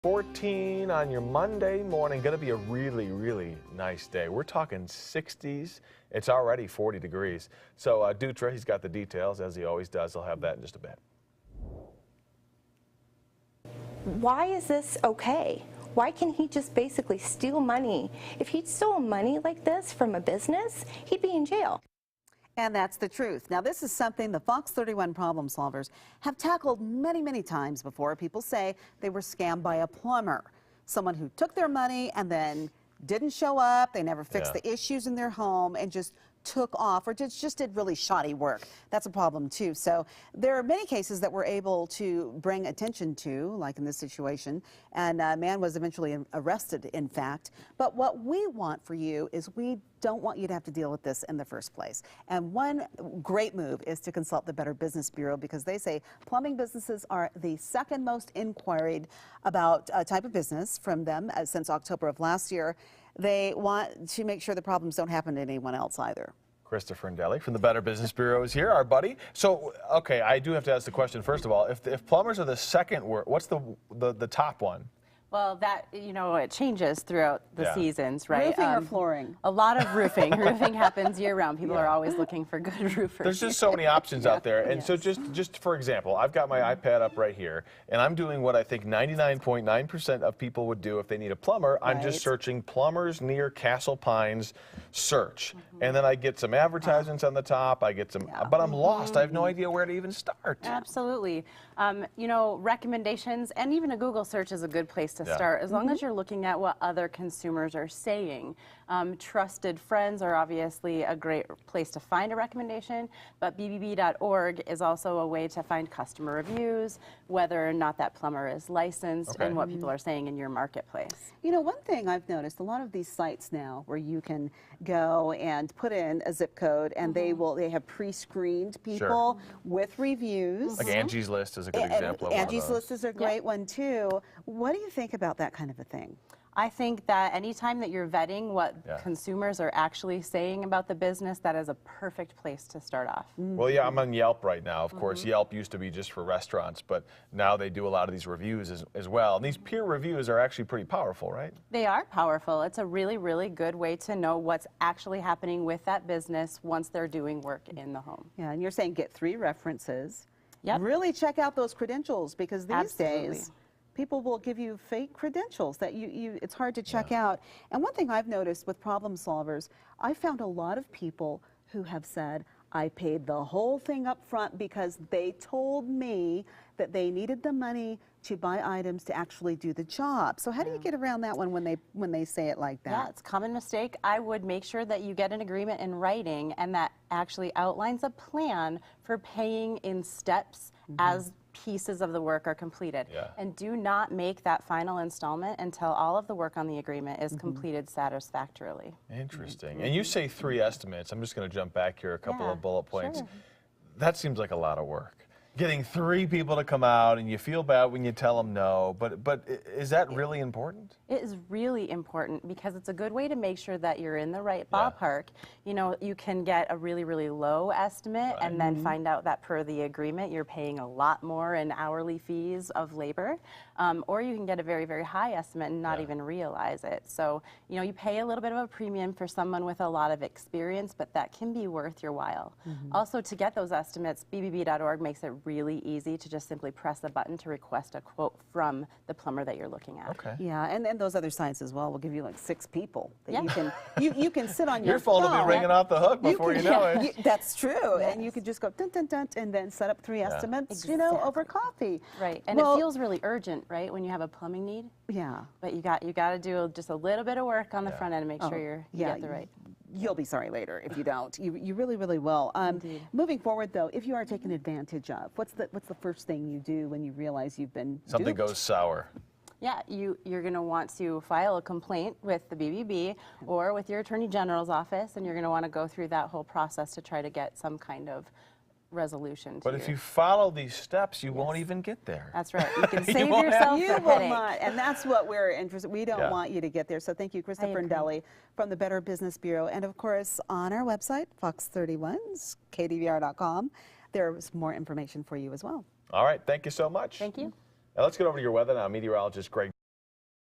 14 on your Monday morning. Going to be a really, really nice day. We're talking 60s. It's already 40 degrees. So Dutra, he's got the details, as he always does. He'll have that in just a bit. Why is this okay? Why can he just basically steal money? If he stole money like this from a business, he'd be in jail. And that's the truth. Now, this is something the Fox 31 problem solvers have tackled many, many times before. People say they were scammed by a plumber, someone who took their money and then didn't show up. They never fixed the issues in their home and just took off or just did really shoddy work. That's a problem too. So there are many cases that we're able to bring attention to, like in this situation, and a man was eventually arrested, in fact. But what we want for you is we don't want you to have to deal with this in the first place. And one great move is to consult the Better Business Bureau, because they say plumbing businesses are the second most inquired about type of business from them since October of last year. They want to make sure the problems don't happen to anyone else either. Christopher Ndelli from the Better Business Bureau is here, our buddy. So, okay, I do have to ask the question, first of all, if plumbers are the second word, what's the top one? Well, that, it changes throughout the seasons, right? Roofing or flooring? A lot of roofing. Roofing happens year-round. People are always looking for good roofers. There's just so many options out there. And so just for example, I've got my iPad up right here, and I'm doing what I think 99.9% of people would do if they need a plumber. I'm just searching plumbers near Castle Pines search. And then I get some advertisements on the top. I get some, but I'm lost. I have no idea where to even start. Absolutely. Recommendations, and even a Google search is a good place to start, as long as you're looking at what other consumers are saying. Trusted friends are obviously a great place to find a recommendation, but bbb.org is also a way to find customer reviews, whether or not that plumber is licensed, and what people are saying in your marketplace. You know, one thing I've noticed, a lot of these sites now where you can go and put in a zip code, and they have pre-screened people with reviews. Like Angie's List is a good example of Angie's List is a great one too. What do you think about that kind of a thing? I think that anytime that you're vetting what consumers are actually saying about the business, that is a perfect place to start off. Well, yeah, I'm on Yelp right now. Of course, Yelp used to be just for restaurants, but now they do a lot of these reviews as well. And these peer reviews are actually pretty powerful, right? They are powerful. It's a really, really good way to know what's actually happening with that business once they're doing work in the home. Yeah, and you're saying get 3 references. Really check out those credentials, because these days people will give you fake credentials that it's hard to check out. And one thing I've noticed with problem solvers, I found a lot of people who have said, I paid the whole thing up front because they told me that they needed the money to buy items to actually do the job. So how do you get around that one when they say it like that? Yeah, it's a common mistake. I would make sure that you get an agreement in writing, and that actually outlines a plan for paying in steps as pieces of the work are completed. And do not make that final installment until all of the work on the agreement is completed satisfactorily. Interesting. And you say 3 estimates. I'm just going to jump back here a couple of bullet points. That seems like a lot of work. Getting 3 people to come out, and you feel bad when you tell them no, but is that really important? It is really important, because it's a good way to make sure that you're in the right ballpark. You know, you can get a really, really low estimate and then find out that per the agreement you're paying a lot more in hourly fees of labor, or you can get a very, very high estimate and not even realize it. So, you pay a little bit of a premium for someone with a lot of experience, but that can be worth your while. Also, to get those estimates, bbb.org makes it really easy to just simply press a button to request a quote from the plumber that you're looking at. Yeah, and those other sites as well will give you like 6 people that you can sit on your phone will be ringing off the hook before you know it. That's true, and you can just go dun dun dun, and then set up 3 estimates, over coffee. Right, and it feels really urgent, right, when you have a plumbing need. Yeah, but you got to do just a little bit of work on the front end to make sure you get the right. You'll be sorry later if you don't. You really, really will. Moving forward, though, if you are taken advantage of, what's the first thing you do when you realize you've been Something duped? goes sour. Yeah, you're going to want to file a complaint with the BBB or with your Attorney General's office, and you're going to want to go through that whole process to try to get some kind of resolution. But if you follow these steps, you won't even get there. That's right. You can save yourself the headache. And that's what we're interested. We don't want you to get there. So thank you, Christopher Ndelli from the Better Business Bureau. And of course, on our website, Fox31's, KDVR.com, there's more information for you as well. All right. Thank you so much. Thank you. Now let's get over to your weather now. Meteorologist Greg